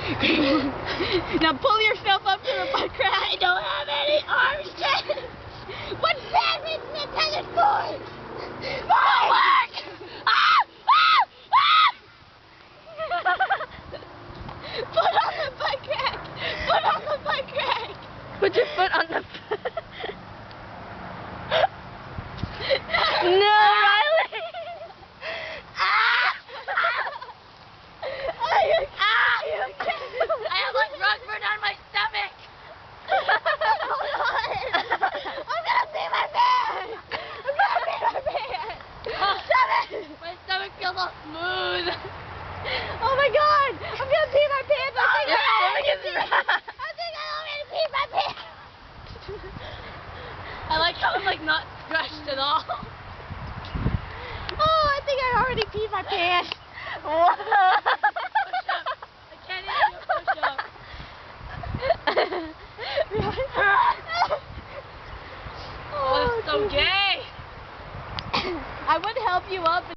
Now pull yourself up to the butt crack. I don't have any arms. What's that written in tennis board? Forward! Put on the butt crack. Put on the butt crack. Put your foot on the No, Riley! I have like rug burn on my stomach! I'm gonna pee my pants! I'm gonna pee my pants! Stop it! My stomach feels all smooth! Oh my god! I'm gonna pee my pants! I think Your I stomach is already peed my pants! I like how I'm like not scratched at all. Oh, I think I already peed my pants! Push up. I can't even do a push up. Oh, it's so gay! I would help you up.